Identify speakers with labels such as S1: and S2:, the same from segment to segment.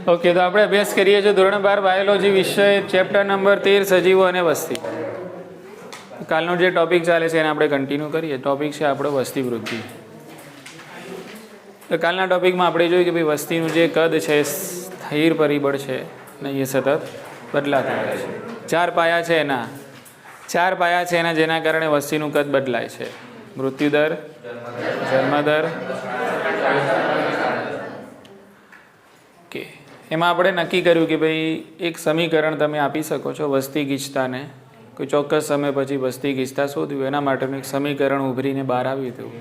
S1: Okay, તો આપણે અભ્યાસ કરીએ છીએ ધોરણ 12 બાયોલોજી વિષય ચેપ્ટર નંબર 13 સજીવો અને વસ્તી. કાલનો જે ટોપિક ચાલે છે એને આપણે કન્ટિન્યુ કરીએ. ટોપિક છે આપણો વસ્તી વૃદ્ધિ. તો કાલના ટોપિકમાં આપણે જોયું કે ભાઈ વસ્તીનું જે કદ છે સ્થિર પરિબળ છે ને એ સતત બદલાતું રહે છે. ચાર પાયા છે એના જેના કારણે વસ્તીનું કદ બદલાય છે. મૃત્યુદર, જન્મદર. ઓકે, એમાં આપણે નક્કી કર્યું કે ભાઈ એક સમીકરણ તમે આપી શકો છો વસ્તી ગીચતાને. કોઈ ચોક્કસ સમય પછી વસ્તી ગીચતા શોધ્યું એના માટેનું એક સમીકરણ ઉભરીને બહાર આવ્યું હતું.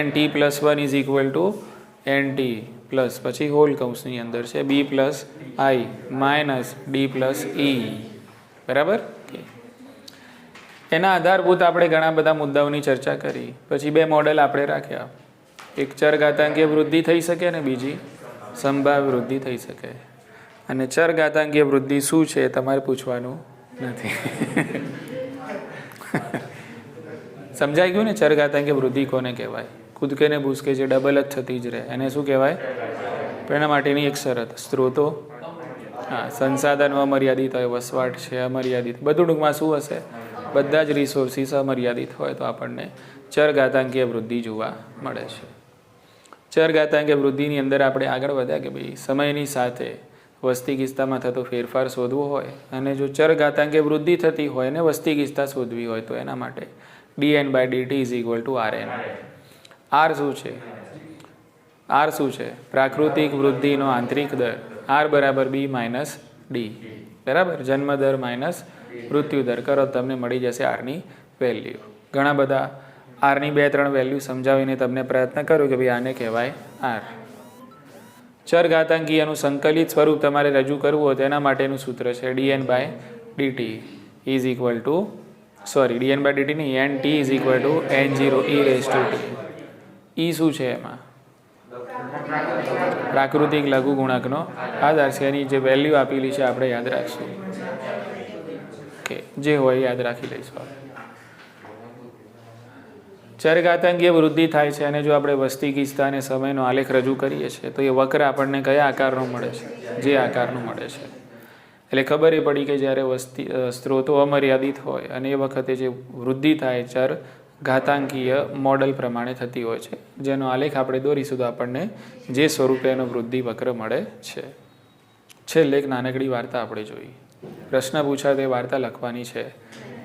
S1: NT+1 is equal two NT plus પછી હોલ કૌંસની અંદર છે B+I - D+E. બરાબર. એના આધારભૂત આપણે ઘણા બધા મુદ્દાઓની ચર્ચા કરી. પછી બે મોડેલ આપણે રાખ્યા. એક ચરઘાતાંકીય વૃદ્ધિ થઈ શકે અને બીજી સંભાવ્ય વૃદ્ધિ થઈ શકે. અને ચરઘાતાંકીય વૃદ્ધિ શું છે તમારે પૂછવાનું નથી. સમજાઈ ગયું ને? ચરઘાતાંકીય વૃદ્ધિ કોને કહેવાય? કૂદકે ને ભૂસકે જે ડબલ જ થતી જ રહે એને શું કહેવાય? પણ એના માટેની એક શરત સ્ત્રોતો, હા, સંસાધનો અમર્યાદિત હોય, વસવાટ છે અમર્યાદિત, બધું ટૂંકમાં શું હશે? બધા જ રિસોર્સિસ અમર્યાદિત હોય તો આપણને ચરઘાતાંકીય વૃદ્ધિ જોવા મળે છે. ચરઘાતાંકીય વૃદ્ધિની અંદર આપણે આગળ વધ્યા કે ભાઈ સમયની સાથે વસ્તી ગીચતામાં થતો ફેરફાર શોધવો હોય અને જો ચરઘાતાંકીય વૃદ્ધિ થતી હોય અને વસ્તી ગીચતા શોધવી હોય તો એના માટે dN/dt = Rn. R શું છે? R શું છે? પ્રાકૃતિક વૃદ્ધિનો આંતરિક દર. R = B - D. બરાબર. જન્મદર માઇનસ મૃત્યુદર કરો તમને મળી જશે આરની વેલ્યુ. ઘણા બધા આરની 2-3 વેલ્યુ સમજાવીને તમને પ્રયત્ન કર્યો કે ભાઈ આને કહેવાય આર. ચરઘાતાંકીયનું સંકલિત સ્વરૂપ તમારે રજૂ કરવું હોય તેના માટેનું સૂત્ર છે dN/dt is equal two dN/dt નહીં, NT is equal two N0e⁻t. E શું છે? એમાં પ્રાકૃતિક લઘુગુણકનો આધાર છે. એની જે વેલ્યુ આપેલી છે આપણે યાદ રાખશું. કે જે હોય યાદ રાખી લઈશું. ચરઘાતાંકીય વૃદ્ધિ થાય છે અને જો આપણે વસ્તી ગીચતા અને સમયનો આલેખ રજૂ કરીએ છીએ તો એ વક્ર આપણને કયા આકારનો મળે છે? જે આકારનું મળે છે. એટલે ખબર એ પડી કે જ્યારે વસ્તી સ્ત્રોતો અમર્યાદિત હોય અને એ વખતે જે વૃદ્ધિ થાય ચર ઘાતાંકીય મોડલ પ્રમાણે થતી હોય છે, જેનો આલેખ આપણે દોરીશું તો આપણને જે સ્વરૂપે એનો વૃદ્ધિ વક્ર મળે છે. છેલ્લે એક નાનકડી વાર્તા આપણે જોઈ. પ્રશ્ન પૂછાય તો એ વાર્તા લખવાની છે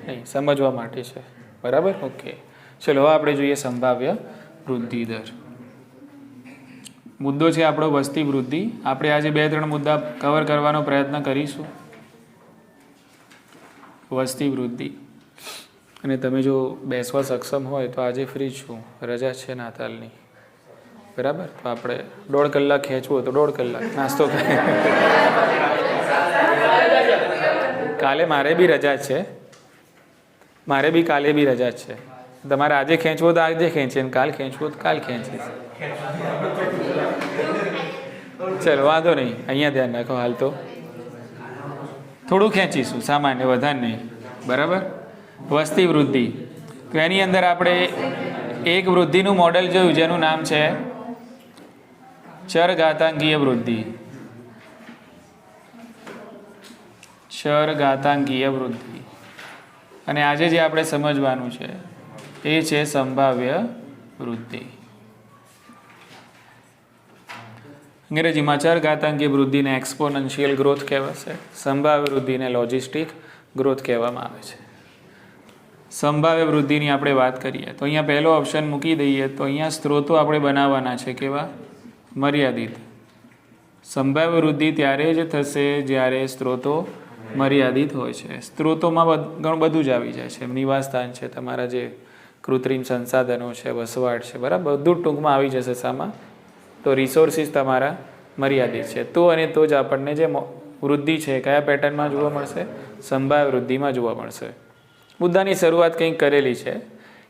S1: નહીં, સમજવા માટે છે. બરાબર. ઓકે, ચલો હવે આપણે જોઈએ સંભાવ્ય વૃદ્ધિ દર. મુદ્દો છે આપણો વસ્તી વૃદ્ધિ. આપણે આજે 2-3 મુદ્દા કવર કરવાનો પ્રયત્ન કરીશું. વસ્તી વૃદ્ધિ. અને તમે જો બેસવા સક્ષમ હોય તો આજે ફ્રી છું, રજા છે નાતાલની. બરાબર. તો આપણે 1.5 કલાક ખેંચવું હોય તો 1.5 કલાક નાસ્તો કરીએ. કાલે મારે બી રજા છે. કાલે બી રજા છે. તમારે આજે ખેંચવો તો આજે ખેંચીએ ને કાલ ખેંચવો તો કાલ ખેંચીશ. ચલો વાંધો નહીં, અહીંયા ધ્યાન રાખો. હાલ તો થોડું ખેંચીશું, સામાન્ય, વધારે નહીં. બરાબર. વસ્તી વૃદ્ધિ. તો એની અંદર આપણે એક વૃદ્ધિનું મોડેલ જોયું જેનું નામ છે ચરઘાતાંકીય વૃદ્ધિ. ચરઘાતાંકીય વૃદ્ધિ. અને આજે જે આપણે સમજવાનું છે એ છે સંભાવ્ય વૃદ્ધિ. અંગ્રેજીમાં ચરઘાતાંકીય વૃદ્ધિને એક્સપોનેન્શિયલ ગ્રોથ કહેવાશે. સંભાવ્ય વૃદ્ધિને લોજિસ્ટિક ગ્રોથ કહેવામાં આવે છે. સંભાવ્ય વૃદ્ધિની આપણે વાત કરીએ તો અહીંયા પહેલો ઓપ્શન મૂકી દઈએ તો અહીંયા સ્ત્રોતો આપણે બનાવવાના છે કેવા? મર્યાદિત. સંભાવ્ય વૃદ્ધિ ત્યારે જ થશે જ્યારે સ્ત્રોતો મર્યાદિત હોય છે. સ્ત્રોતોમાં ઘણું બધું જ આવી જાય છે. નિવાસસ્થાન છે, તમારા જે કૃત્રિમ સંસાધનો છે, વસવાટ છે, બરાબર, બધું ટૂંકમાં આવી જશે. સામાં તો રિસોર્સિસ તમારા મર્યાદિત છે. તો અને તો જ આપણને જે વૃદ્ધિ છે કયા પેટર્નમાં જોવા મળશે? સંભાવ્ય વૃદ્ધિમાં જોવા મળશે. મુદ્દાની શરૂઆત કંઈક કરેલી છે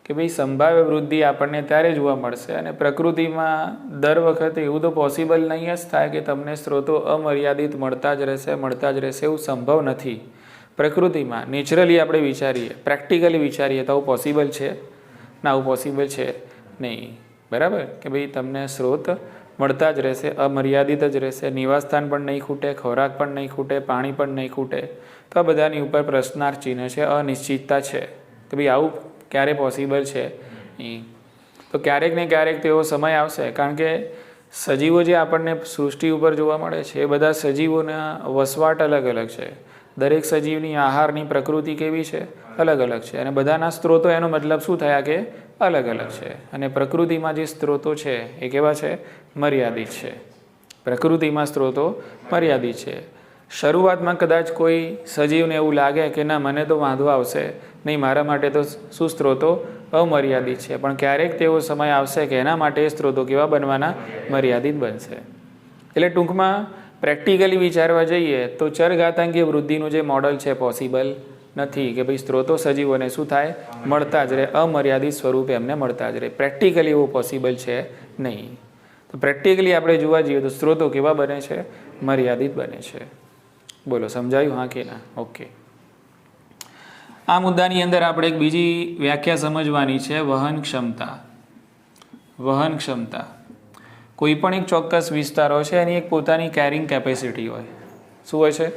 S1: કે ભાઈ સંભાવ્ય વૃદ્ધિ આપણને ત્યારે જોવા મળશે અને પ્રકૃતિમાં દર વખતે એવું તો પોસિબલ નહીં જ થાય કે તમને સ્ત્રોતો અમર્યાદિત મળતા જ રહેશે એવું સંભવ નથી. પ્રકૃતિમાં નેચરલી આપણે વિચારીએ, પ્રેક્ટિકલી વિચારીએ તો આવું પોસિબલ છે ના? આવું પોસિબલ છે નહીં. બરાબર. કે ભાઈ તમને સ્ત્રોત મળતા જ રહેશે, અમર્યાદિત જ રહેશે, નિવાસસ્થાન પણ નહીં ખૂટે, ખોરાક પણ નહીં ખૂટે, પાણી પણ નહીં ખૂટે. તો આ બધાની ઉપર પ્રશ્નાર્થ ચિહ્ન છે, અનિશ્ચિતતા છે કે ભાઈ આવું ક્યારે પોસિબલ છે નહીં. તો ક્યારેક ને ક્યારેક તેવો સમય આવશે, કારણ કે સજીવો જે આપણને સૃષ્ટિ ઉપર જોવા મળે છે એ બધા સજીવોના વસવાટ અલગ અલગ છે. દરેક સજીવની આહારની પ્રકૃતિ કેવી છે? અલગ અલગ છે. અને બધાના સ્ત્રોતો, એનો મતલબ શું થયા કે અલગ અલગ છે. અને પ્રકૃતિમાં જે સ્ત્રોતો છે એ કેવા છે? મર્યાદિત છે. પ્રકૃતિમાં સ્ત્રોતો મર્યાદિત છે. શરૂઆતમાં કદાચ કોઈ સજીવને એવું લાગે કે ના, મને તો વાંધો આવશે નહીં, મારા માટે તો શું સ્ત્રોતો અમર્યાદિત છે. પણ ક્યારેક તેવો સમય આવશે કે એના માટે સ્ત્રોતો કેવા બનવાના? મર્યાદિત બનશે. એટલે ટૂંકમાં પ્રેક્ટિકલી વિચારવા જઈએ તો ચરઘાતાંકીય વૃદ્ધિનું જે મોડલ છે પોસિબલ નથી કે ભાઈ સ્ત્રોતો સજીવોને શું થાય? મળતા જ રહે, અમર્યાદિત સ્વરૂપે એમને મળતા જ રહે. પ્રેક્ટિકલી એવું પોસિબલ છે નહીં. તો પ્રેક્ટિકલી આપણે જોવા જઈએ તો સ્ત્રોતો કેવા બને છે? મર્યાદિત બને છે. બોલો, સમજાયું? હા કે ના? ઓકે. આ મુદ્દાની અંદર આપણે એક બીજી વ્યાખ્યા સમજવાની છે, વહન ક્ષમતા. વહન ક્ષમતા કોઈ પણ એક ચોક્કસ વિસ્તાર હોય છે, એની એક પોતાની કેરિંગ કેપેસિટી હોય. શું હોય છે?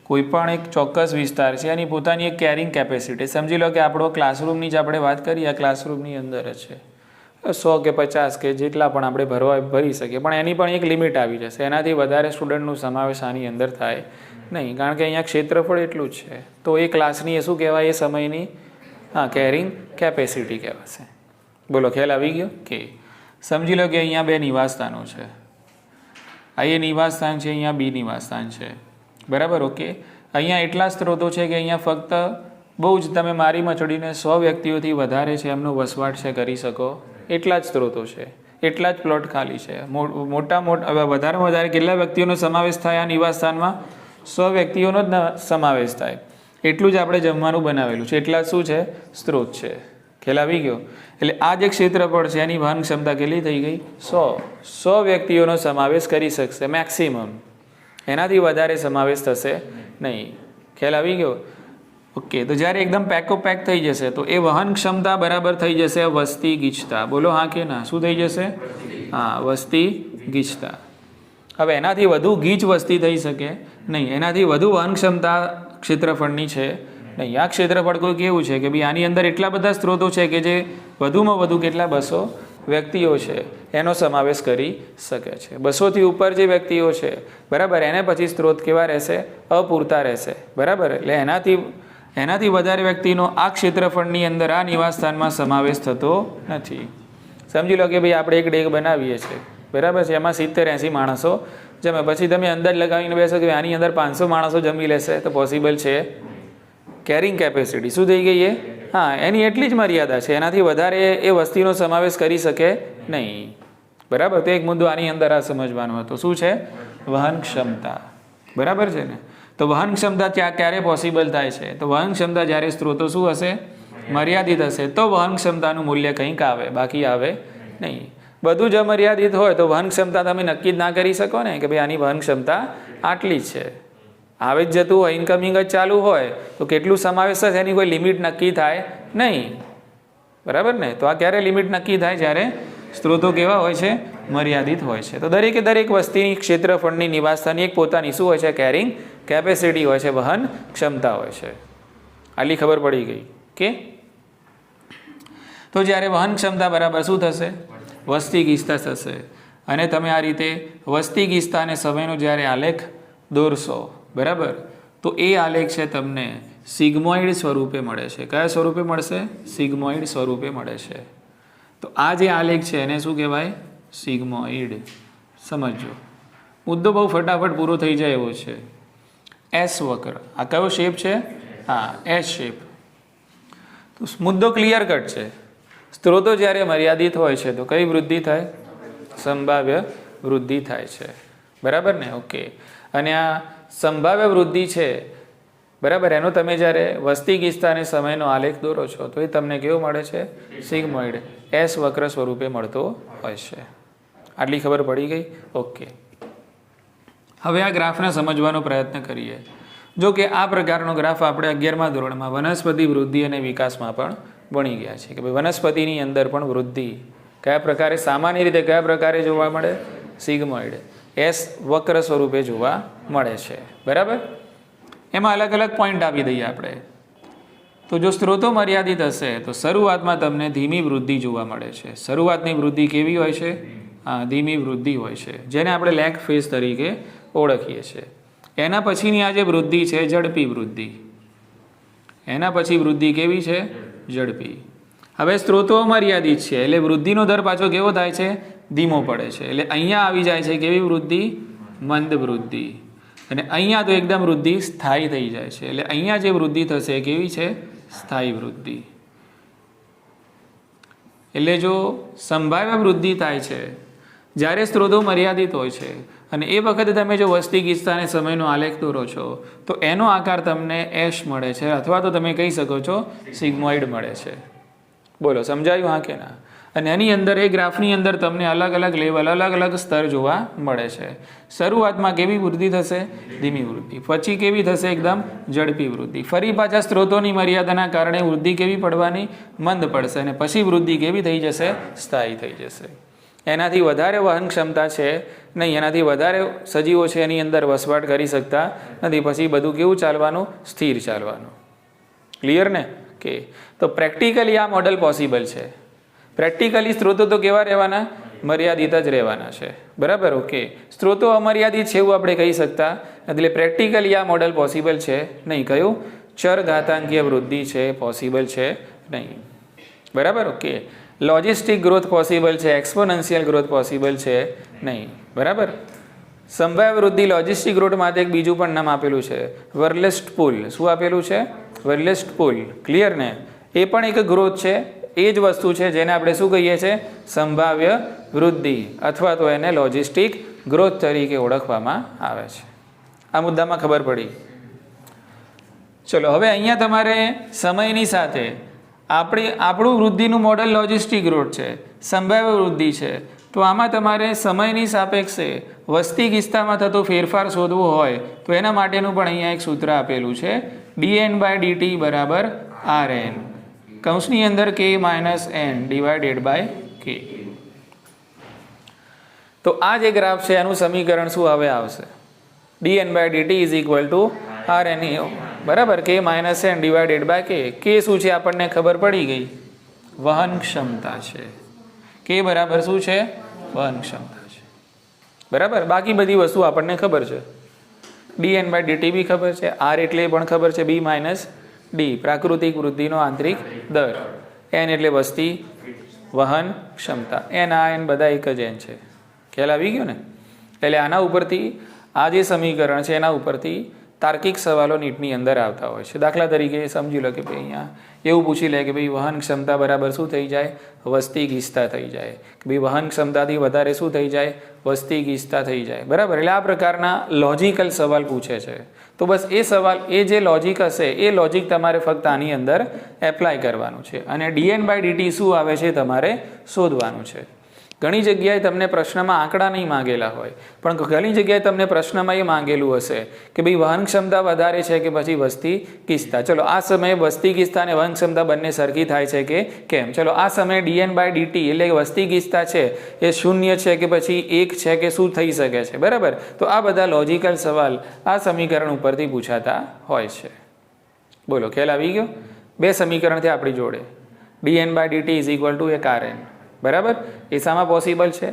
S1: કોઈ પણ એક ચોક્કસ વિસ્તાર છે, એની પોતાની એક કેરિંગ કેપેસિટી. સમજી લો કે આપણો ક્લાસરૂમની જ આપણે વાત કરીએ, આ ક્લાસરૂમની અંદર જ છે, 100 કે 50 કે જેટલા પણ આપણે ભરી શકીએ, પણ એની પણ એક લિમિટ આવી જશે. એનાથી વધારે સ્ટુડન્ટનું સમાવેશ આની અંદર થાય નહીં, કારણ કે અહીંયા ક્ષેત્રફળ એટલું જ છે. તો એ ક્લાસની શું કહેવાય? એ સમયની કેરિંગ કેપેસિટી કહેવાશે. બોલો, ખ્યાલ આવી ગયો? કે સમજી લો કે અહીંયા બે નિવાસસ્થાનો છે. આ એ નિવાસસ્થાન છે, અહીંયા બી નિવાસસ્થાન છે, બરાબર? ઓકે. અહીંયા એટલા સ્ત્રોતો છે કે અહીંયા ફક્ત બહુ જ તમે મારી મચડીને 100 વ્યક્તિઓથી વધારે છે એમનો વસવાટ છે કરી શકો એટલા જ સ્ત્રોતો છે, એટલા જ પ્લોટ ખાલી છે. વધારેમાં વધારે કેટલા વ્યક્તિઓનો સમાવેશ થાય આ નિવાસસ્થાનમાં? 100 વ્યક્તિઓનો જ સમાવેશ થાય. એટલું જ આપણે જમવાનું બનાવેલું છે, એટલા શું છે? સ્ત્રોત છે. ખ્યાલ આવી ગયો? એટલે આ જે ક્ષેત્રફળ છે એની વહન ક્ષમતા કેટલી થઈ ગઈ? 100 વ્યક્તિઓનો સમાવેશ કરી શકશે મેક્સિમમ. એનાથી વધારે સમાવેશ થશે નહીં. ખ્યાલ આવી ગયો? ઓકે. તો જ્યારે એકદમ પેકો પેક થઈ જશે તો એ વહન ક્ષમતા બરાબર થઈ જશે વસ્તી ગીચતા. બોલો હા કે ના? શું થઈ જશે? હા, વસ્તી ગીચતા. હવે એનાથી વધુ ગીચ વસ્તી થઈ શકે નહીં, એનાથી વધુ વહન ક્ષમતા ક્ષેત્રફળની છે નહીં. આ ક્ષેત્રફળ કોઈ કેવું છે કે ભાઈ આની અંદર એટલા બધા સ્ત્રોતો છે કે જે વધુમાં વધુ કેટલા 200 વ્યક્તિઓ છે એનો સમાવેશ કરી શકે છે. 200થી ઉપર જે વ્યક્તિઓ છે, બરાબર, એને પછી સ્ત્રોત કેવા રહેશે? અપૂરતા રહેશે, બરાબર. એટલે એનાથી વધારે વ્યક્તિનો આ ક્ષેત્રફળની અંદર આ નિવાસસ્થાનમાં સમાવેશ થતો નથી. સમજી લો કે ભાઈ આપણે એક ડેક બનાવીએ છીએ, બરાબર છે, એમાં 70-80 માણસો જમે. પછી તમે અંદાજ લગાવીને બેસો કે આની અંદર 500 માણસો જમી લેશે તો પોસિબલ છે? કેરિંગ કેપેસિટી શું થઈ ગઈ? હા, એની એટલી જ મર્યાદા છે, એનાથી વધારે એ વસ્તીનો સમાવેશ કરી શકે નહીં, બરાબર. તો એક મુદ્દો આની અંદર આ સમજવાનો હતો. શું છે? વહન ક્ષમતા, બરાબર છે ને? તો વહન ક્ષમતા ક્યારે પોસિબલ થાય છે? તો વહન ક્ષમતા જ્યારે સ્ત્રોતો શું હશે? મર્યાદિત હશે. તો વહન ક્ષમતાનું મૂલ્ય કંઈક આવે, બાકી આવે નહીં. બધું જ અમર્યાદિત હોય તો વહન ક્ષમતા તમે નક્કી જ ના કરી શકો ને કે ભાઈ આની વહન ક્ષમતા આટલી જ છે. આવે જ જતું હોય, ઇન્કમિંગ જ ચાલુ હોય તો કેટલું સમાવેશ થશે એની કોઈ લિમિટ નક્કી થાય નહીં, બરાબર ને? તો આ ક્યારે લિમિટ નક્કી થાય? જ્યારે સ્ત્રોતો કેવા હોય છે? મર્યાદિત હોય છે. તો દરેક વસ્તીની ક્ષેત્રફળની નિવાસસ્થાનની એક પોતાની શું હોય છે? કેરિંગ કેપેસિટી હોય છે, વહન ક્ષમતા હોય છે. આટલી ખબર પડી ગઈ કે? તો જ્યારે વહન ક્ષમતા બરાબર શું થશે? વસ્તી ગીચતા થશે. અને તમે આ રીતે વસ્તી ગીચતા અને સમયનો જ્યારે આલેખ દોરશો, બરાબર, તો એ આલેખ છે તમને સિગ્મોઇડ સ્વરૂપે મળે છે. કયા સ્વરૂપે મળશે? સિગ્મોઇડ સ્વરૂપે મળે છે. તો આ જે આલેખ છે એને શું કહેવાય? સિગ્મોઇડ. સમજો, મુદ્દો બહુ ફટાફટ પૂરો થઈ જાય એવો છે. એસ વક્ર, આ કયો શેપ છે? હા, એસ શેપ. તો મુદ્દો ક્લિયર કટ છે. સ્ત્રોતો જ્યારે મર્યાદિત હોય છે તો કઈ વૃદ્ધિ થાય? સંભાવ્ય વૃદ્ધિ થાય છે, બરાબર ને? ઓકે. અને આ સંભાવ્ય વૃદ્ધિ છે, બરાબર, એનો તમે જ્યારે વસ્તી ગીચતા અને સમયનો આલેખ દોરો છો તો એ તમને કેવો મળે છે? સિગ્મોઇડ, એસ વક્ર સ્વરૂપે મળતો હોય છે. આટલી ખબર પડી ગઈ? ઓકે. હવે આ ગ્રાફને સમજવાનો પ્રયત્ન કરીએ. જો કે આ પ્રકારનો ગ્રાફ આપણે 11મા ધોરણમાં વનસ્પતિ વૃદ્ધિ અને વિકાસમાં પણ ભણી ગયા છે કે ભાઈ વનસ્પતિની અંદર પણ વૃદ્ધિ કયા પ્રકારે, સામાન્ય રીતે કયા પ્રકારે જોવા મળે? સિગ્મોઇડ, એસ વક્ર સ્વરૂપે જોવા મળે છે. બરાબર. એમાં અલગ અલગ પોઈન્ટ આપી દઈએ આપણે. તો જો સ્ત્રોતો મર્યાદિત હશે તો શરૂઆતમાં તમને ધીમી વૃદ્ધિ જોવા મળે છે. શરૂઆતની વૃદ્ધિ કેવી હોય છે? ધીમી વૃદ્ધિ હોય છે, જેને આપણે લેગ ફેઝ તરીકે ઓળખીએ છીએ. એના પછીની આ જે વૃદ્ધિ છે ઝડપી વૃદ્ધિ. એના પછી વૃદ્ધિ કેવી છે? ઝડપી. હવે સ્ત્રોતો મર્યાદિત છે એટલે વૃદ્ધિનો દર પાછો કેવો થાય છે? ધીમો પડે છે. એટલે અહીંયા આવી જાય છે કેવી વૃદ્ધિ? મંદ વૃદ્ધિ. અને અહીંયા તો એકદમ વૃદ્ધિ સ્થાયી થઈ જાય છે. એટલે અહીંયા જે વૃદ્ધિ થશે કેવી છે? સ્થાયી વૃદ્ધિ. એટલે જો સંભાવ્ય વૃદ્ધિ થાય છે જ્યારે સ્ત્રોતો મર્યાદિત હોય છે અને એ વખતે તમે જો વસ્તી ગીચતા અને સમયનો આલેખ દોરો છો તો એનો આકાર તમને એશ મળે છે, અથવા તો તમે કહી શકો છો સિગ્મોઇડ મળે છે. બોલો, સમજાયું? હા કે ના? અને એની અંદર એ ગ્રાફની અંદર તમને અલગ અલગ લેવલ, અલગ અલગ સ્તર જોવા મળે છે. શરૂઆતમાં કેવી વૃદ્ધિ થશે? ધીમી વૃદ્ધિ. પછી કેવી થશે? એકદમ ઝડપી વૃદ્ધિ. ફરી પાછા સ્ત્રોતોની મર્યાદાના કારણે વૃદ્ધિ કેવી પડવાની? મંદ પડશે. અને પછી વૃદ્ધિ કેવી થઈ જશે? સ્થાયી થઈ જશે. એનાથી વધારે વહન ક્ષમતા છે નહીં, એનાથી વધારે સજીવો છે એની અંદર વસવાટ કરી શકતા નથી. પછી બધું કેવું ચાલવાનું? સ્થિર ચાલવાનું. ક્લિયર ને? કે તો પ્રેક્ટિકલી આ મોડલ પોસિબલ છે. પ્રેક્ટિકલી સ્ત્રોતો તો કેવા રહેવાના? મર્યાદિત જ રહેવાના છે. બરાબર. ઓકે. સ્ત્રોતો અમર્યાદિત છે એવું આપણે કહી શકતા એટલે પ્રેક્ટિકલી આ મોડલ પોસિબલ છે નહીં. કયું? ચર ઘાતાંકીય વૃદ્ધિ છે પોસિબલ છે નહીં. બરાબર. ઓકે. લોજિસ્ટિક ગ્રોથ પોસિબલ છે, એક્સપોનેન્શિયલ ગ્રોથ પોસિબલ છે નહીં. બરાબર. સંભાવ્ય વૃદ્ધિ લોજિસ્ટિક ગ્રોથ માટે એક બીજું પણ નામ આપેલું છે, વર્લેસ્ટ પુલ. શું આપેલું છે? વર્લેસ્ટ પુલ. ક્લિયર ને? એ પણ એક ગ્રોથ છે. એ જ વસ્તુ છે જેને આપણે શું કહીએ છીએ? સંભાવ્ય વૃદ્ધિ, અથવા તો એને લોજિસ્ટિક ગ્રોથ તરીકે ઓળખવામાં આવે છે. આ મુદ્દામાં ખબર પડી? ચલો, હવે અહીંયા તમારે સમયની સાથે આપણું વૃદ્ધિનું મોડલ લોજિસ્ટિક ગ્રોથ છે, સંભાવ્ય વૃદ્ધિ છે. તો આમાં તમારે સમયની સાપેક્ષે વસ્તી ગીચતામાં થતો ફેરફાર શોધવો હોય તો એના માટેનું પણ અહીંયા એક સૂત્ર આપેલું છે, dn/dt બરાબર rn, કૌંસની અંદર k - n divided by k. તો આ જે ગ્રાફ છે એનું સમીકરણ શું હવે આવશે? dn/dt is equal to rn, બરાબર, k - n divided by k. k શું છે આપણને ખબર પડી ગઈ? વહન ક્ષમતા છે. k બરાબર શું છે? વહન ક્ષમતા છે. બરાબર. બાકી બધી વસ્તુ આપણને ખબર છે. dn/dt બી ખબર છે, r એટલે પણ ખબર છે, b - d પ્રાકૃતિક વૃદ્ધિનો આંતરિક દર, n એટલે વસ્તી વહન ક્ષમતા, n બધા એક જ n છે. ખ્યાલ આવી ગયો ને? એટલે આના ઉપરથી આ જે સમીકરણ છે એના ઉપરથી તાર્કિક સવાલો નીટની અંદર આવતા હોય છે. દાખલા તરીકે સમજી લો કે ભાઈ અહીંયા એવું પૂછી લે કે ભાઈ વહન ક્ષમતા બરાબર શું થઈ જાય? વસ્તી ગીચતા થઈ જાય. કે ભાઈ વહન ક્ષમતાથી વધારે શું થઈ જાય? વસ્તી ગીચતા થઈ જાય. બરાબર. એટલે આ પ્રકારના લોજિકલ સવાલ પૂછે છે. તો બસ એ સવાલ, એ જે લોજિક હશે એ લોજિક તમારે ફક્ત આની અંદર એપ્લાય કરવાનું છે અને dn/dt શું આવે છે તમારે શોધવાનું છે. ઘણી જગ્યાએ તમને પ્રશ્નમાં આંકડા નહીં માંગેલા હોય, પણ ઘણી જગ્યાએ તમને પ્રશ્નમાં એ માંગેલું હશે કે ભાઈ વહન ક્ષમતા વધારે છે કે પછી વસ્તી ગીચતા. ચલો, આ સમયે વસ્તી ગીચતા અને વહન ક્ષમતા બંને સરખી થાય છે કે કેમ? ચલો, આ સમયે dn/dt એટલે વસ્તી ગીચતા છે એ 0 છે કે પછી 1 છે કે શું થઈ શકે છે? બરાબર. તો આ બધા લોજિકલ સવાલ આ સમીકરણ ઉપરથી પૂછાતા હોય છે. બોલો, ખ્યાલ આવી ગયો? બે સમીકરણથી આપણી જોડે dn/dt ઇઝ ઇક્વલ ટુ એક rn. બરાબર. એ શામાં પોસિબલ છે?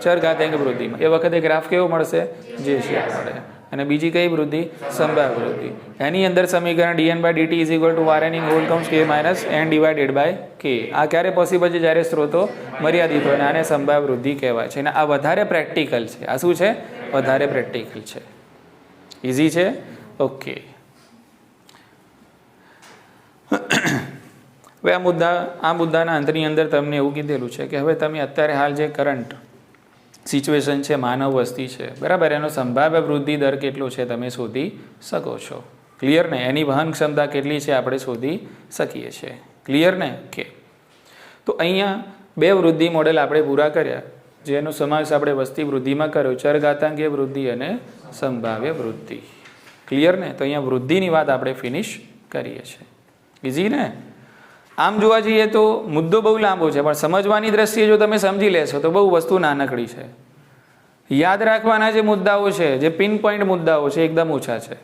S1: ચર ઘાતાંક વૃદ્ધિમાં. એ વખતે ગ્રાફ કેવો મળશે? જે છે મળે. અને બીજી કઈ વૃદ્ધિ? સંભાવ્ય વૃદ્ધિ. એની અંદર સમીકરણ dn/dt is equal to rn in whole કૌંસ k - n divided by k. આ ક્યારે પોસિબલ છે? જ્યારે સ્ત્રોતો મર્યાદિત હોય, અને આને સંભાવ્ય વૃદ્ધિ કહેવાય છે. અને આ વધારે પ્રેક્ટિકલ છે. આ શું છે? વધારે પ્રેક્ટિકલ છે. ઇઝી છે? ઓકે. હવે આ મુદ્દાના અંતની અંદર તમને એવું કીધેલું છે કે હવે તમે અત્યારે હાલ જે કરંટ સિચ્યુએશન છે, માનવ વસ્તી છે, બરાબર, એનો સંભાવ્ય વૃદ્ધિ દર કેટલો છે તમે શોધી શકો છો. ક્લિયર ને? એની વહન ક્ષમતા કેટલી છે આપણે શોધી શકીએ છીએ. ક્લિયર ને? કે તો અહીંયા બે વૃદ્ધિ મોડેલ આપણે પૂરા કર્યા, જેનો સમાવેશ આપણે વસ્તી વૃદ્ધિમાં કર્યો, ચર ઘાતાંકીય વૃદ્ધિ અને સંભાવ્ય વૃદ્ધિ. ક્લિયર ને? તો અહીંયા વૃદ્ધિની વાત આપણે ફિનિશ કરીએ છીએ. ઇઝી ને? આમ જોવા જઈએ તો મુદ્દો બહુ લાંબો છે, પણ સમજવાની દ્રષ્ટિએ જો તમે સમજી લેશો તો બહુ વસ્તુ નાનકડી છે. યાદ રાખવાના જે મુદ્દાઓ છે, જે પિન પોઈન્ટ મુદ્દાઓ છે, એકદમ ઓછા છે.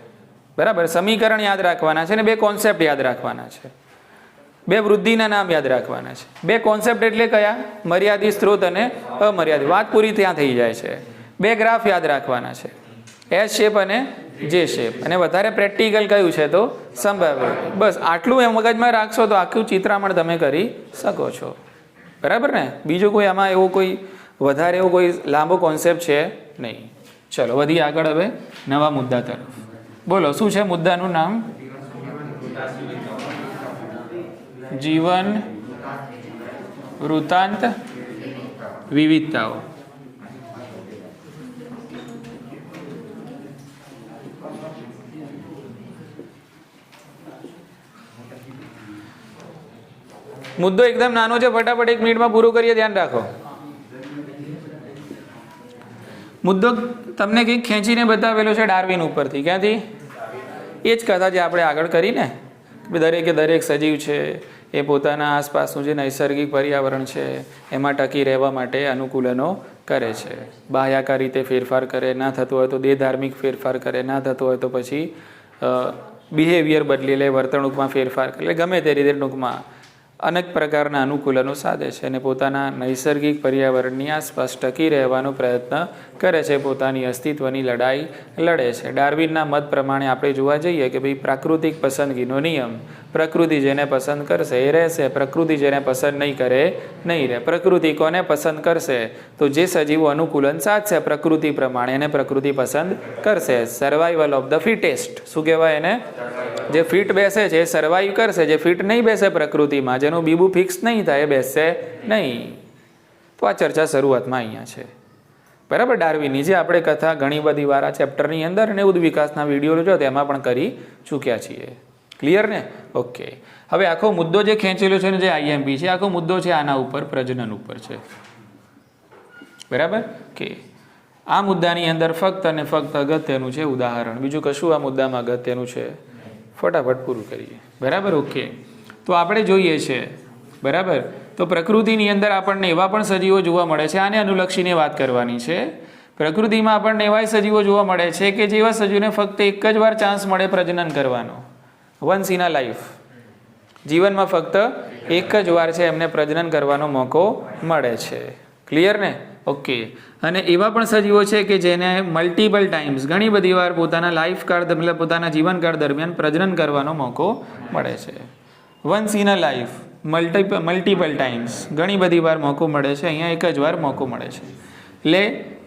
S1: બરાબર. સમીકરણ યાદ રાખવાના છે ને 2 કોન્સેપ્ટ યાદ રાખવાના છે. 2 વૃદ્ધિના નામ યાદ રાખવાના છે. 2 કોન્સેપ્ટ એટલે કયા? મર્યાદિત, સ્ત્રોત અને અમર્યાદિત. વાત પૂરી ત્યાં થઈ જાય છે. 2 ગ્રાફ યાદ રાખવાના છે, એસ શેપ અને જે શેપ. અને વધારે પ્રેક્ટિકલ કયું છે તો સંભાવ્ય. બસ આટલું એમ મગજમાં રાખશો તો આખું ચિત્રામણ તમે કરી શકો છો. બરાબર ને? બીજું કોઈ આમાં એવો કોઈ વધારે એવો કોઈ લાંબો કોન્સેપ્ટ છે નહીં. ચલો વધીએ આગળ હવે નવા મુદ્દા તરફ. બોલો શું છે મુદ્દાનું નામ? જીવન વૃત્તાંત વિવિધતાઓ. મુદ્દો એકદમ નાનો છે, ફટાફટ 1 મિનિટમાં પૂરો કરીએ. ધ્યાન રાખો. મુદ્દો તમને કંઈક ખેંચીને બતાવેલો છે ડાર્વિન ઉપરથી. ક્યાંથી? એ જ કથા જે આપણે આગળ કરીને દરેકે દરેક સજીવ છે એ પોતાના આસપાસનું જે નૈસર્ગિક પર્યાવરણ છે એમાં ટકી રહેવા માટે અનુકૂલનો કરે છે. બાહ્યાકાર રીતે ફેરફાર કરે, ના થતો હોય તો દેહધાર્મિક ફેરફાર કરે, ના થતો હોય તો પછી બિહેવિયર બદલી લે, વર્તણૂકમાં ફેરફાર કરે, ગમે તે રીતે ટૂંકમાં અનેક પ્રકારના અનુકૂલનો સાધે છે અને પોતાના નૈસર્ગિક પર્યાવરણની આસપાસ ટકી રહેવાનો પ્રયત્ન કરે છે, પોતાની અસ્તિત્વની લડાઈ લડે છે. ડાર્વિનના મત પ્રમાણે આપણે જોવા જઈએ કે ભાઈ પ્રાકૃતિક પસંદગીનો નિયમ, પ્રકૃતિ જેને પસંદ કરશે એ રહેશે, પ્રકૃતિ જેને પસંદ નહીં કરે નહીં રહે. પ્રકૃતિ કોને પસંદ કરશે તો જે સજીવો અનુકૂલન સાધશે પ્રકૃતિ પ્રમાણે એને પ્રકૃતિ પસંદ કરશે. Survival of the fittest. શું કહેવાય એને? જે ફિટ બેસે છે એ સર્વાઈવ કરશે, જે ફિટ નહીં બેસે પ્રકૃતિમાં, જેનું બીબું ફિક્સ નહીં થાય એ બેસશે નહીં. તો આ ચર્ચા શરૂઆતમાં અહીંયા છે. બરાબર. ડાર્વિનની જે આપણે કથા ઘણી બધી વાર આ ચેપ્ટરની અંદર અને ઉદ વિકાસના વિડીયો જો તેમાં પણ કરી ચૂક્યા છીએ. ક્લિયર ને? ઓકે. હવે આખો મુદ્દો જે ખેંચેલો છે ને જે આઈએમપી છે, આખો મુદ્દો છે આના ઉપર, પ્રજનન ઉપર છે. બરાબર કે આ મુદ્દાની અંદર ફક્ત અને ફક્ત અગત્યનું છે ઉદાહરણ, બીજું કશું આ મુદ્દામાં અગત્યનું છે. ફટાફટ પૂરું કરીએ. બરાબર. ઓકે. તો આપણે જોઈએ છે બરાબર તો પ્રકૃતિની અંદર આપણને એવા પણ સજીવો જોવા મળે છે. આને અનુલક્ષીને વાત કરવાની છે. પ્રકૃતિમાં આપણને એવા સજીવો જોવા મળે છે કે જેવા સજીવોને ફક્ત એક જ વાર ચાન્સ મળે પ્રજનન કરવાનો, વન્સ ઇન અ લાઈફ. જીવનમાં ફક્ત એક જ વાર છે એમને પ્રજનન કરવાનો મોકો મળે છે. ક્લિયર ને? ઓકે. અને એવા પણ સજીવો છે કે જેને મલ્ટિપલ ટાઈમ્સ, ઘણી બધી વાર પોતાના લાઈફકાળ મતલબ પોતાના જીવનકાળ દરમિયાન પ્રજનન કરવાનો મોકો મળે છે. Once in a life, multiple times, ઘણી બધી વાર મોકો મળે છે. અહીંયા એક જ વાર મોકો મળે છે. એટલે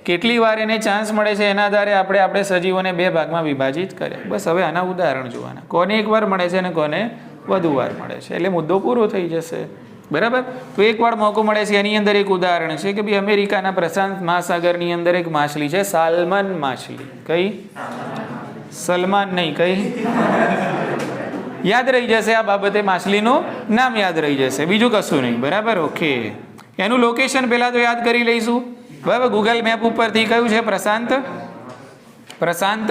S1: કેટલી વાર એને ચાન્સ મળે છે એના આધારે આપણે સજીવોને 2 ભાગમાં વિભાજિત કર્યા. બસ હવે આના ઉદાહરણ જોવાના. કોને એક વાર મળે છે અને કોને વધુ વાર મળે છે, એટલે મુદ્દો પૂરો થઈ જશે. બરાબર. તો એક વાર મોકો મળે છે. એની અંદર એક ઉદાહરણ છે કે ભાઈ અમેરિકાના પ્રશાંત મહાસાગરની અંદર એક માછલી છે, સાલ્મન માછલી. કઈ? સલમાન નહીં, કઈ? યાદ રહી જશે આ બાબતે, માછલીનું નામ યાદ રહી જશે, બીજું કશું નહીં. બરાબર. ઓકે. એનું લોકેશન પહેલાં તો યાદ કરી લઈશું. બરાબર. ગૂગલ મેપ ઉપરથી કયું છે? પ્રશાંત. પ્રશાંત.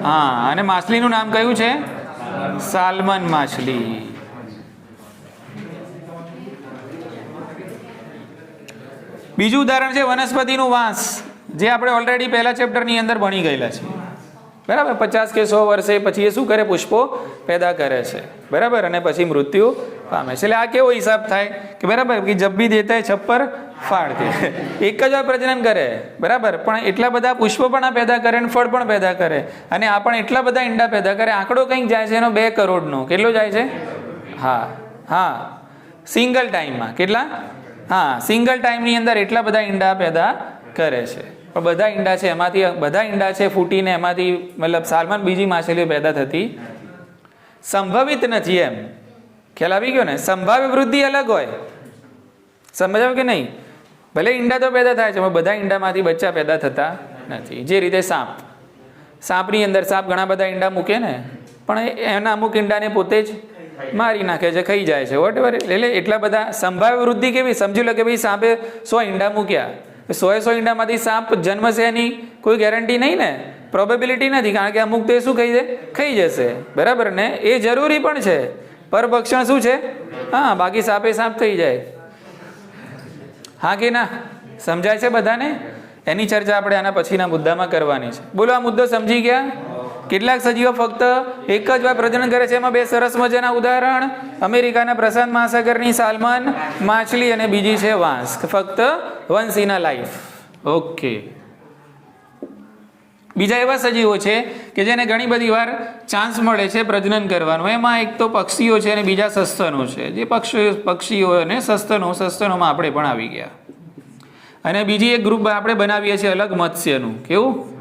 S1: હા. અને માછલીનું નામ કયું છે? સાલ્મન માછલી. બીજું ઉદાહરણ છે વનસ્પતિનું વાંસ, જે આપણે ઓલરેડી પહેલા ચેપ્ટરની અંદર ભણી ગયેલા છીએ. બરાબર. 50 કે 100 વર્ષે પછી એ શું કરે? પુષ્પો પેદા કરે છે. બરાબર. અને પછી મૃત્યુ પામે છે. એટલે આ કેવો હિસાબ થાય કે બરાબર કે જબ ભી દેતા હે છપ્પર ફાડ કે, એક જ વાર પ્રજનન કરે. બરાબર. પણ એટલા બધા પુષ્પો પણ આ પેદા કરે અને ફળ પણ પેદા કરે, અને આ પણ એટલા બધા ઈંડા પેદા કરે. આંકડો કંઈક જાય છે એનો 2 કરોડનો. કેટલો જાય છે? હા હા. સિંગલ ટાઈમમાં કેટલા? હા, સિંગલ ટાઈમની અંદર એટલા બધા ઈંડા પેદા કરે છે. પણ બધા ઈંડા છે એમાંથી બધા ઈંડા છે ફૂટીને એમાંથી મતલબ સાલ્મન બીજી માછલીઓ પેદા થતી સંભવિત નથી. એમ ખ્યાલ આવી ગયો ને? સંભાવ્ય વૃદ્ધિ અલગ હોય. સમજાવ કે નહીં? ભલે ઈંડા તો પેદા થાય છે પણ બધા ઈંડામાંથી બચ્ચા પેદા થતા નથી. જે રીતે સાપની અંદર સાપ ઘણા બધા ઈંડા મૂકે ને, પણ એના અમુક ઈંડાને પોતે જ મારી નાખે છે, ખાઈ જાય છે, વોટ એવર. એટલે એટલા બધા સંભાવ્ય વૃદ્ધિ કેવી? સમજી લો કે ભાઈ સાપે 100 ઈંડા મૂક્યા, 100 ઈંડામાંથી સાપ જન્મશે એની કોઈ ગેરંટી નહીં ને, પ્રોબેબિલિટી નથી. કારણ કે અમુક તો એ શું ખાઈ જશે. બરાબર ને? એ જરૂરી પણ છે પરભક્ષણ શું છે? હા, બાકી સાપે સાપ થઈ જાય. હા કે ના? સમજાય છે બધાને? એની ચર્ચા આપણે આના પછીના મુદ્દામાં કરવાની છે. બોલો, આ મુદ્દો સમજી ગયા? કેટલાક સજીવો ફક્ત એક જ વાર પ્રજનન કરે છે. એમાં બે સરસ મજાના ઉદાહરણ: અમેરિકાના પ્રશાંત મહાસાગરની સાલ્મન માછલી અને બીજી છે વાંસ. ફક્ત once in a life. Okay. બીજા એવા સજીવો છે કે જેને ઘણી બધી વાર ચાન્સ મળે છે પ્રજનન કરવાનો. એમાં એક તો પક્ષીઓ છે અને બીજા સસ્તનો છે. જે પક્ષીઓ અને સસ્તનોમાં આપણે પણ આવી ગયા. અને બીજી એક ગ્રુપ આપણે બનાવીએ છીએ અલગ, મત્સ્યનું. કેવું?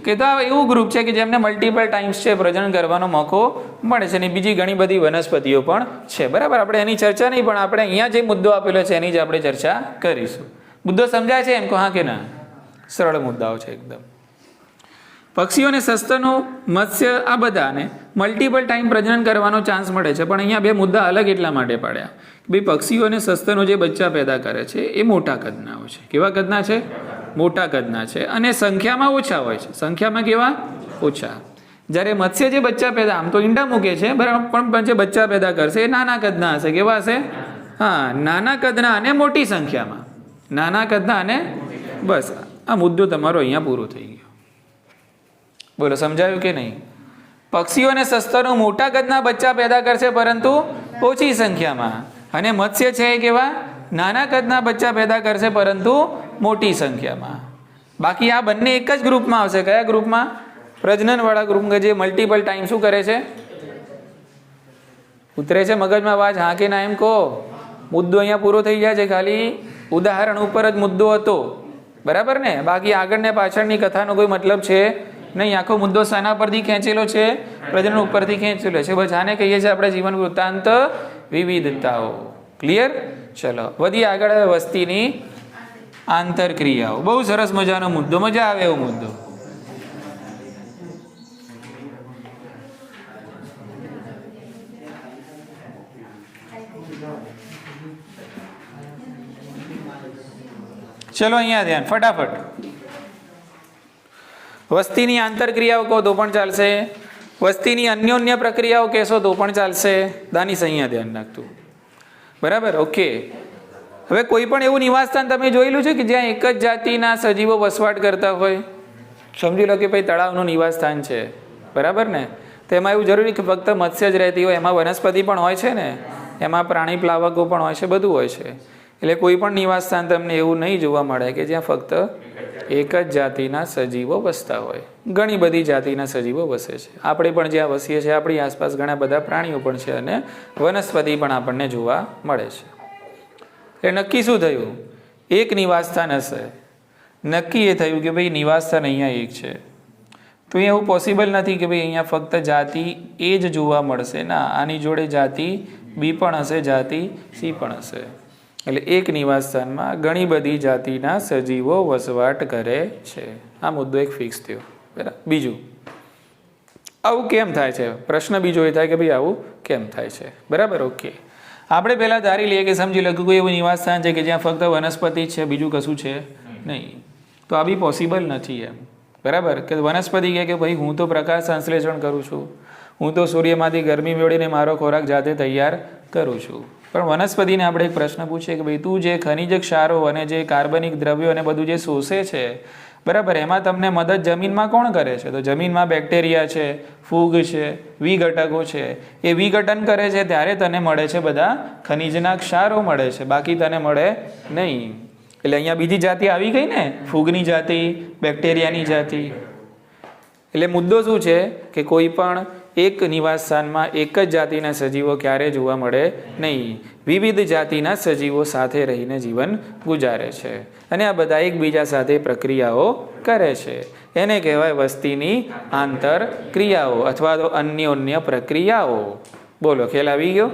S1: કે તો એવું ગ્રુપ છે કે જેમને મલ્ટિપલ ટાઈમ્સ છે પ્રજનન કરવાનો મોકો મળે છે. અને બીજી ઘણી બધી વનસ્પતિઓ પણ છે. બરાબર, આપણે એની ચર્ચા નહીં, પણ આપણે અહીંયા જે મુદ્દો આપેલો છે એની જ આપણે ચર્ચા કરીશું. મુદ્દો સમજાય છે? એમ કહો હા કે ના? સરળ મુદ્દાઓ છે એકદમ. પક્ષીઓ અને સસ્તનો, મત્સ્ય, આ બધાને મલ્ટિપલ ટાઈમ પ્રજનન કરવાનો ચાન્સ મળે છે. પણ અહીંયા બે મુદ્દા અલગ એટલા માટે પાડ્યા કે ભાઈ પક્ષીઓ અને સસ્તનો જે બચ્ચા પેદા કરે છે એ મોટા કદના હોય છે. કેવા કદના છે? મોટા કદના છે. અને સંખ્યામાં ઓછા હોય છે. સંખ્યામાં કેવા? ઓછા. જ્યારે મત્સ્ય જે બચ્ચા પેદા, આમ તો ઈંડા મૂકે છે બરાબર, પણ જે બચ્ચા પેદા કરશે એ નાના કદના હશે. કેવા હશે? હા, નાના કદના અને મોટી સંખ્યામાં. નાના કદના અને બસ આ મુદ્દો તમારો અહીંયા પૂરો થઈ ગયો. બોલો, સમજાયું કે નહીં? પક્ષીઓ અને સસ્તનો મોટા કદના બચ્ચા પેદા કરશે પરંતુ ઓછી સંખ્યામાં. અને મત્સ્ય છે એ કેવા? નાના કદના બચ્ચા પેદા કરશે પરંતુ મોટી સંખ્યામાં. બાકી આ બંને એક જ ગ્રુપમાં આવશે. કયા ગ્રુપમાં? પ્રજનન વાળા ગ્રુપમાં, જે મલ્ટિપલ ટાઈમ શું કરે છે? ઉતરે છે મગજમાં વાત? હા કે ના? એમ કહો. મુદ્દો અહીંયા પૂરો થઈ જાય છે. ખાલી ઉદાહરણ ઉપર જ મુદ્દો હતો. બરાબર ને? બાકી આગળ ને પાછળની કથાનો કોઈ મતલબ છે નહીં. આખો મુદ્દો શાના પરથી ખેંચેલો છે? પ્રજનન ઉપરથી ખેંચેલો છે. બસ આને કહીએ છીએ આપણે જીવન વૃત્તાંત વિવિધતાઓ. ક્લિયર? ચલો વધીએ આગળ. વસ્તીની આંતરક્રિયાઓ. બહુ સરસ મજાનો મુદ્દો, મજા આવે એવો મુદ્દો. ચલો અહીંયા ધ્યાન, ફટાફટ. વસ્તીની આંતરક્રિયાઓ કહો તો પણ ચાલશે. વસ્તીની અન્યોન્ય પ્રક્રિયાઓ કહેશો તો પણ ચાલશે. દાનીશ અહીંયા ધ્યાન રાખતું. બરાબર, ઓકે. હવે કોઈ પણ એવું નિવાસસ્થાન તમે જોયેલું છે કે જ્યાં એક જ જાતિના સજીવો વસવાટ કરતા હોય? સમજી લો કે ભાઈ તળાવનું નિવાસસ્થાન છે. બરાબર ને? તો એમાં એવું જરૂરી કે ફક્ત મત્સ્ય જ રહેતી હોય? એમાં વનસ્પતિ પણ હોય છે ને, એમાં પ્રાણી પ્લાવકો પણ હોય છે, બધું હોય છે. એટલે કોઈ પણ નિવાસસ્થાન તમને એવું નહીં જોવા મળે કે જ્યાં ફક્ત એક જ જાતિના સજીવો વસતા હોય. ઘણી બધી જાતિના સજીવો વસે છે. આપણે પણ જ્યાં વસીએ છીએ આપણી આસપાસ ઘણા બધા પ્રાણીઓ પણ છે અને વનસ્પતિ પણ આપણને જોવા મળે છે. એટલે નક્કી શું થયું? એક નિવાસસ્થાન હશે. નક્કી એ થયું કે ભાઈ નિવાસસ્થાન અહીંયા એક છે. તો અહીંયા એવું પોસિબલ નથી કે ભાઈ અહીંયા ફક્ત જાતિ એ જ જોવા મળશે. ના, આની જોડે જાતિ બી પણ હશે, જાતિ સી પણ હશે. એટલે એક નિવાસસ્થાનમાં ઘણી બધી જાતિના સજીવો વસવાટ કરે છે. આ મુદ્દો એક ફિક્સ થયો. બરાબર. બીજું, આવું કેમ થાય છે? પ્રશ્ન બીજો એ થાય કે ભાઈ આવું કેમ થાય છે? બરાબર, ઓકે. આપણે પહેલાં ધારી લઈએ કે સમજી લો કે કોઈ એવું નિવાસસ્થાન છે કે જ્યાં ફક્ત વનસ્પતિ જ છે, બીજું કશું છે નહીં. તો આ બી પોસિબલ નથી એમ. બરાબર? કે વનસ્પતિ કહે કે ભાઈ હું તો પ્રકાશ સંશ્લેષણ કરું છું, હું તો સૂર્યમાંથી ગરમી મેળવીને મારો ખોરાક જાતે તૈયાર કરું છું. પણ વનસ્પતિને આપણે એક પ્રશ્ન પૂછીએ કે ભાઈ તું જે ખનિજ ક્ષારો અને જે કાર્બનિક દ્રવ્યો અને બધું જે શોષે છે, બરાબર, એમાં તમને મદદ જમીનમાં કોણ કરે છે? તો જમીનમાં બેક્ટેરિયા છે, ફૂગ છે, વિઘટકો છે. એ વિઘટન કરે છે ત્યારે તને મળે છે બધા ખનિજના ક્ષારો મળે છે, બાકી તને મળે નહીં. એટલે અહીંયા બીજી જાતિ આવી ગઈ ને, ફૂગની જાતિ, બેક્ટેરિયાની જાતિ. એટલે મુદ્દો શું છે કે કોઈ પણ એક નિવાસસ્થાનમાં એક જ જાતિના સજીવો ક્યારે જોવા મળે નહીં. વિવિધ જાતિના સજીવો સાથે રહીને જીવન ગુજારે છે અને આ બધા એકબીજા સાથે પ્રક્રિયાઓ કરે છે. એને કહેવાય વસ્તીની આંતરક્રિયાઓ અથવા તો અન્યોન્ય પ્રક્રિયાઓ. બોલો, ખ્યાલ આવી ગયો?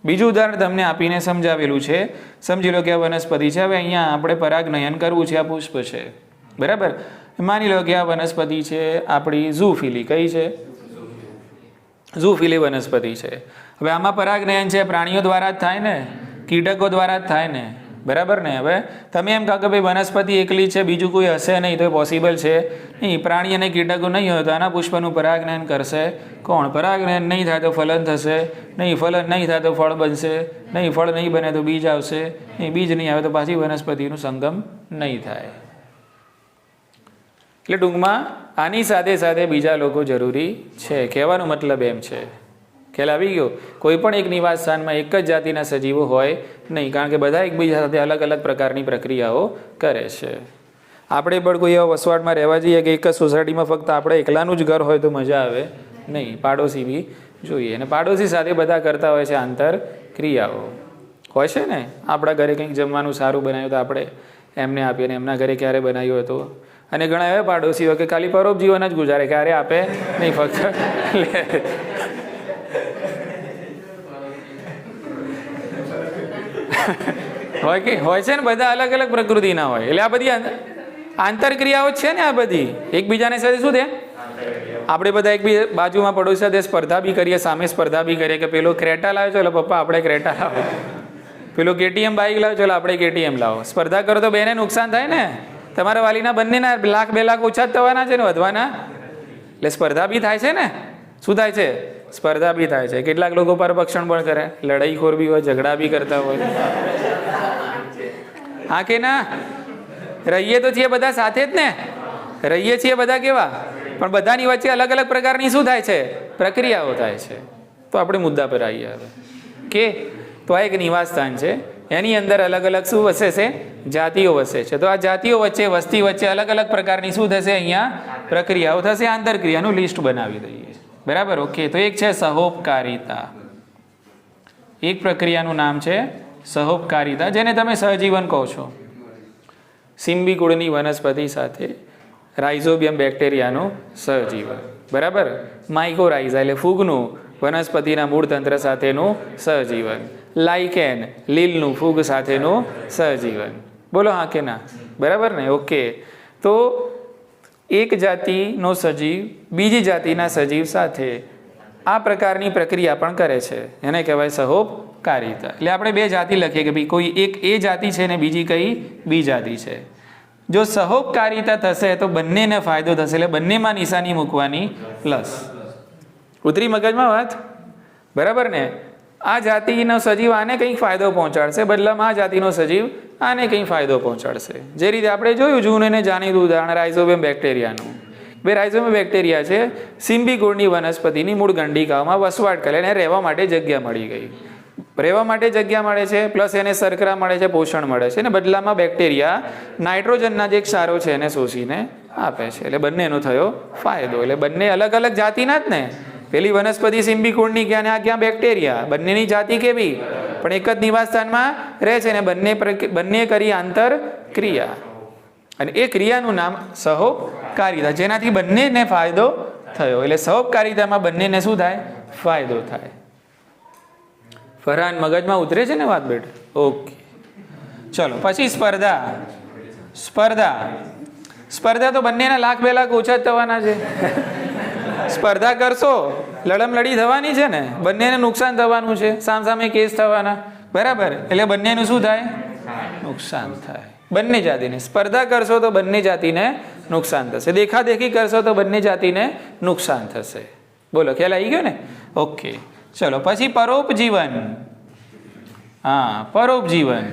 S1: બીજું ઉદાહરણ તમને આપીને સમજાવેલું છે. સમજી લો કે આ વનસ્પતિ છે. હવે અહીંયા આપણે પરાગનયન કરવું છે. આ પુષ્પ છે, બરાબર. માની લો કે આ વનસ્પતિ છે આપણી ઝૂફિલી. કઈ છે? ઝૂફિલી વનસ્પતિ છે. હવે આમાં પરાગનયન છે પ્રાણીઓ દ્વારા જ થાય ને, કીટકો દ્વારા જ થાય ને, બરાબર ને? હવે તમે એમ કહો કે ભાઈ વનસ્પતિ એકલી છે, બીજું કોઈ હશે નહીં, તો એ પોસિબલ છે નહીં. પ્રાણી અને કીટકો નહીં હોય તો આના પુષ્પનું પરાગનયન કરશે કોણ? પરાગનયન નહીં થાય તો ફલન થશે નહીં, ફલન નહીં થાય તો ફળ બનશે નહીં, ફળ નહીં બને તો બીજ આવશે નહીં, બીજ નહીં આવે તો પાછી વનસ્પતિનું સંગમ નહીં થાય. એટલે ટૂંકમાં આની સાથે સાથે બીજા લોકો જરૂરી છે. કહેવાનો મતલબ એમ છે, ખ્યાલ આવી ગયો? કોઈ પણ એક નિવાસ સ્થાનમાં એક જ જાતિના સજીવો હોય નહીં, કારણ કે બધા એકબીજા સાથે અલગ અલગ પ્રકારની પ્રક્રિયાઓ કરે છે. આપણે પણ કોઈ એવા વસવાટમાં રહેવા જઈએ કે એક જ સોસાયટીમાં ફક્ત આપણે એકલાનું જ ઘર હોય તો મજા આવે નહીં, પાડોશી બી જોઈએ. અને પાડોશી સાથે બધા કરતા હોય છે આંતર ક્રિયાઓ હોય છે ને. આપણા ઘરે કંઈક જમવાનું સારું બનાવ્યું તો આપણે એમને આપીએ, અને એમના ઘરે ક્યારે બનાવ્યું હતું. અને ઘણા એવા પાડોશીઓ કે ખાલી પરોપજીવન જ ગુજારે, ક્યારે આપે નહીં, ફક્ત હોય છે ને. બધા અલગ અલગ પ્રકૃતિના હોય. એટલે આ બધી આંતરક્રિયાઓ છે ને. આ બધી એકબીજાને સાથે શું છે, આપણે બધા એકબીજા બાજુમાં પડોશી સાથે સ્પર્ધા બી કરીએ, સામે સ્પર્ધા બી કરીએ કે પેલો ક્રેટા લાવે, ચાલો પપ્પા આપણે ક્રેટા લાવો, પેલો કેટીએમ બાઇક લાવો, ચાલો આપણે કેટીએમ લાવો. સ્પર્ધા કરો તો બેને નુકસાન થાય ને. તમારા વાલીના બંનેના લાખ 2 લાખ ઓછા જ થવાના છે ને, વધવાના. એટલે સ્પર્ધા બી થાય છે ને. શું થાય છે? સ્પર્ધા બી થાય છે. કેટલાક લોકો પરભક્ષણ પણ કરે, લડાઈખોર બી હોય, ઝઘડા બી કરતા હોય. હા કે ના? રહીએ તો છીએ બધા સાથે જ ને, રહીએ છીએ બધા કેવા, પણ બધાની વચ્ચે અલગ અલગ પ્રકારની શું થાય છે, પ્રક્રિયાઓ થાય છે. તો આપણે મુદ્દા પર આવીએ હવે કે તો આ એક નિવાસ સ્થાન છે, એની અંદર અલગ અલગ શું વસે છે, જાતિઓ વસે છે. તો આ જાતિઓ વચ્ચે, વસ્તી વચ્ચે અલગ અલગ પ્રકારની શું થશે, અહીંયા પ્રક્રિયાઓ થશે. આંતરક્રિયાનું લિસ્ટ બનાવી દઈએ. બરાબર? ઓકે. તો એક છે સહોપકારિતા. એક પ્રક્રિયાનું નામ છે સહોપકારિતા, જેને તમે સહજીવન કહો છો. સિમ્બી કુળની વનસ્પતિ સાથે રાઇઝોબિયમ બેક્ટેરિયાનું સહજીવન. બરાબર? માઇકોરાઇઝા એટલે ફૂગનું વનસ્પતિના મૂળ તંત્ર સાથેનું સહજીવન. લાઇકેન લીલનું ફૂગ સાથેનું સહજીવન. બોલો હા કે ના? બરાબર ને? ઓકે. તો એક જાતિનો સજીવ બીજી જાતિના સજીવ સાથે આ પ્રકારની પ્રક્રિયા પણ કરે છે, એને કહેવાય સહોપકારિતા. એટલે આપણે 2 જાતિ લખીએ કે ભાઈ કોઈ એક એ જાતિ છે ને બીજી કઈ બી જાતિ છે. જો સહોપકારિતા થશે તો બંનેને ફાયદો થશે. એટલે બંનેમાં નિશાની મૂકવાની પ્લસ. ઉતરી મગજમાં વાત? બરાબર ને? આ જાતિનો સજીવ આને કંઈક ફાયદો પહોંચાડશે, બદલામાં આ જાતિનો સજીવ આને કંઈ ફાયદો પહોંચાડશે. જે રીતે આપણે જોયું જૂનું એને જાણીતું ઉદાહરણ રાઇઝોબિયમ બેક્ટેરિયાનું. બે રાઇઝોબિયમ બેક્ટેરિયા છે, સિમ્બી કુળની વનસ્પતિની મૂળ ગંડિકાઓમાં વસવાટ કરે, એને રહેવા માટે જગ્યા મળી ગઈ. રહેવા માટે જગ્યા મળે છે, પ્લસ એને શર્કરા મળે છે, પોષણ મળે છે, અને બદલામાં બેક્ટેરિયા નાઇટ્રોજનના જે ક્ષારો છે એને શોષીને આપે છે. એટલે બંનેનો થયો ફાયદો. એટલે બંને અલગ અલગ જાતિના જ ને. પેલી વનસ્પતિ સિમ્બી કુળની ક્યાં ને આ ક્યાં બેક્ટેરિયા, બંનેની જાતિ કેવી, પણ એક જ નિવાસ સ્થાનમાં રહે છે ને બંને કરી આંતર ક્રિયા, અને એ ક્રિયાનું નામ સહોપકારિતા, જેનાથી બંનેને ફાયદો થયો. એટલે સહોપકારિતામાં બંનેને શું થાય, ફાયદો થાય. ફરહાન મગજમાં ઉતરે છે ને વાત બેટા? ઓકે. ચલો પછી સ્પર્ધા. સ્પર્ધા તો બંનેના લાખ 2 લાખ ઓછા જ થવાના છે. સ્પર્ધા કરશો લડમલડી થવાની છે ને, બંનેને નુકસાન થવાનું છે, સામસામે કેસ થવાના. બરાબર? એટલે બંનેનું શું થાય, નુકસાન થાય. બંને જાતિને સ્પર્ધા કરશો તો બંને જાતિને નુકસાન થશે, દેખાદેખી કરશો તો બંને જાતિને નુકસાન થશે. બોલો ખ્યાલ આવી ગયો ને? ઓકે. ચલો પછી પરોપજીવન. હા, પરોપજીવન.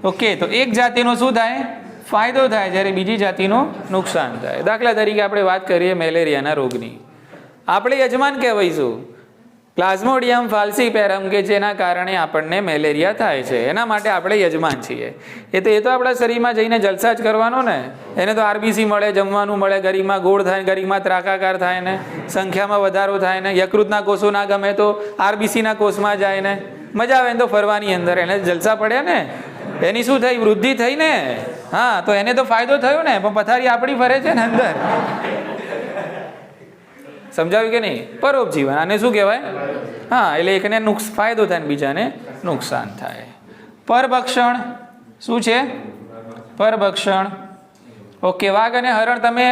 S1: ઓકે. તો એક જાતિનો શું થાય, ફાયદો થાય, જ્યારે બીજી જાતિનું નુકસાન થાય. દાખલા તરીકે આપણે વાત કરીએ મેલેરિયાના રોગની. આપણે યજમાન કહેવાઈશું પ્લાઝ્મોડિયમ ફાલ્સીપેરમ, કે જેના કારણે આપણને મેલેરિયા થાય છે, એના માટે આપણે યજમાન છીએ. એ તો આપણા શરીરમાં જઈને જલસા જ કરવાનો ને. એને તો આરબીસી મળે, જમવાનું મળે, ગરીબમાં ગોળ થાય, ગરીબમાં ત્રાકાકાર થાય ને, સંખ્યામાં વધારો થાય ને, યકૃતના કોષો ના ગમે તો આરબીસીના કોષમાં જાય ને, મજા આવે ને તો ફરવાની અંદર, એને જલસા પડ્યા ને, એની શું થઈ, વૃદ્ધિ થઈ ને. હા, તો એને તો ફાયદો થયો ને, પણ પથારી આપણી ફરે છે ને અંદર. સમજાવ્યું કે નહીં? પરોપજીવન આને શું કહેવાય? હા, એટલે એકને ફાયદો થાય ને બીજાને નુકસાન થાય. પરભક્ષણ શું છે? પરભક્ષણ. ઓકે. વાઘ અને હરણ, તમે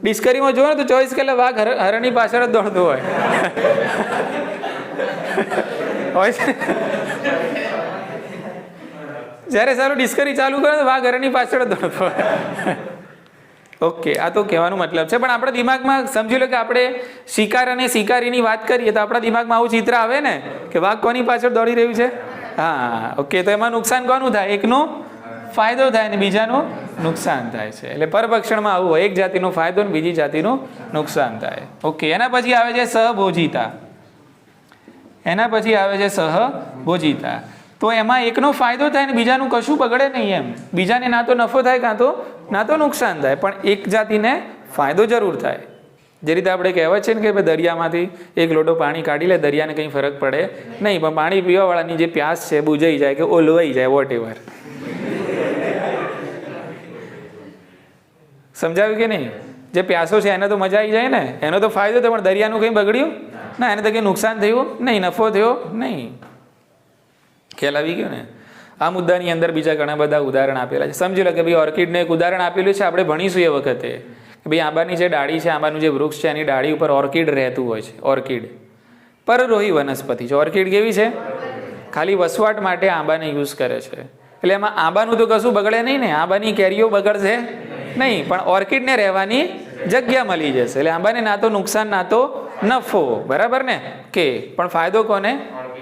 S1: ડિસ્કવરીમાં જુઓ ને તો 24 કલાક વાઘ હરણની પાછળ જ દોડતો હોય. જ્યારે સારું ડિસ્કવરી ચાલુ કરે તો વાઘ હરણની પાછળ દોડતો. ઓકે, આ તો કહેવાનો મતલબ છે. પણ આપણા દિમાગમાં સમજી લો કે આપણે શિકાર અને શિકારીની વાત કરીએ તો આપણા દિમાગમાં આવું ચિત્ર આવે ને કે વાઘ કોની પાછળ દોડી રહ્યું છે. હા, ઓકે. તો એમાં નુકસાન કોનું થાય? એકનું ફાયદો થાય ને બીજાનું નુકસાન થાય છે. એટલે પરભક્ષણમાં આવું હોય, એક જાતિનો ફાયદો ને બીજી જાતિનું નુકસાન થાય. ઓકે, એના પછી આવે છે સહભોજિતા. એના પછી આવે છે સહભોજિતા. તો એમાં એકનો ફાયદો થાય ને બીજાનું કશું બગડે નહીં એમ. બીજાને ના તો નફો થાય ના તો નુકસાન થાય, પણ એક જાતિને ફાયદો જરૂર થાય. જે રીતે આપણે કહેવત છે ને કે દરિયામાંથી એક લોટો પાણી કાઢી લે, દરિયાને કંઈ ફરક પડે નહીં, પણ પાણી પીવાવાળાની જે પ્યાસ છે બુજાઈ જાય કે ઓલવાઈ જાય, વોટ એવર. સમજાવ્યું કે નહીં? જે પ્યાસો છે એને તો મજા આવી જાય ને, એનો તો ફાયદો થયો, પણ દરિયાનું કંઈ બગડ્યું ના, એને તો કંઈ નુકસાન થયું નહીં, નફો થયો નહીં. ખ્યાલ આવી ગયો ને? આ મુદ્દાની અંદર બીજા ઘણા બધા ઉદાહરણ આપેલા છે. સમજી લો કે ભાઈ ઓર્કિડને એક ઉદાહરણ આપેલું છે, આપણે ભણીશું એ વખતે કે ભાઈ આંબાની જે ડાળી છે, આંબાનું જે વૃક્ષ છે, એની ડાળી ઉપર ઓર્કિડ રહેતું હોય છે. ઓર્કિડ પરરોહી વનસ્પતિ છે. ઓર્કિડ કેવી છે? ખાલી વસવાટ માટે આંબાને યુઝ કરે છે. એટલે એમાં આંબાનું તો કશું બગડે નહીં ને, આંબાની કેરીઓ બગડશે નહીં, પણ ઓર્કિડને રહેવાની જગ્યા મળી જશે. એટલે આંબાને ના તો નુકસાન ના તો નફો, બરાબર ને? કે પણ ફાયદો કોને?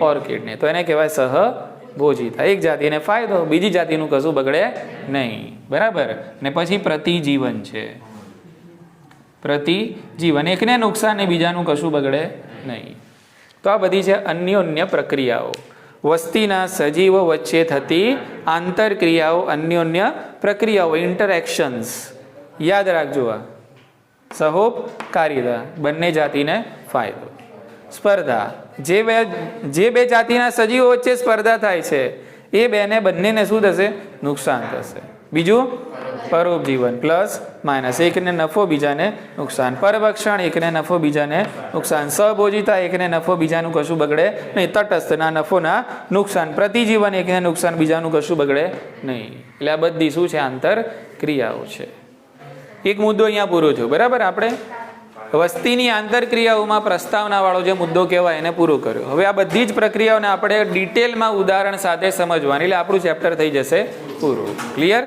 S1: ઓર્કિડને. તો એને કહેવાય સહભોજિતા. એક જાતિને ફાયદો, બીજી જાતિનું કશું બગડે નહીં, બરાબર ને? પછી પ્રતિજીવન છે. પ્રતિજીવન, એકને નુકસાન ને બીજાનું કશું બગડે નહીં. તો આ બધી છે અન્યોન્ય પ્રક્રિયાઓ. વસ્તીના સજીવો વચ્ચે થતી આંતરક્રિયાઓ, અન્યોન્ય પ્રક્રિયાઓ, ઇન્ટરેક્શન્સ. યાદ રાખજો, આ સહોપકારિતા, બંને જાતિને ફાયદો. સ્પર્ધા, જે બે જાતિના સજીવો વચ્ચે સ્પર્ધા થાય છે એ બંનેને શું થશે? નુકસાન થશે. બીજું પરોપજીવન, પ્લસ માઇનસ, એકને નફો બીજાને નુકસાન. પરભક્ષણ, એકને નફો બીજાને નુકસાન. સહભોજિતા, એકને નફો બીજાનું કશું બગડે નહીં. તટસ્થ, ના નફો ના નુકસાન. પ્રતિજીવન, એકને નુકસાન બીજાનું કશું બગડે નહીં. એટલે આ બધી શું છે? આંતરક્રિયાઓ છે. એક મુદ્દો અહીંયા પૂરો થયો, બરાબર? આપણે વસ્તીની આંતરક્રિયાઓમાં પ્રસ્તાવના વાળો જે મુદ્દો કહેવાય એને પૂરો કર્યો. હવે આ બધી જ પ્રક્રિયાઓને આપણે ડિટેલમાં ઉદાહરણ સાથે સમજવાની, એટલે આપણું ચેપ્ટર થઈ જશે પૂરું. ક્લિયર?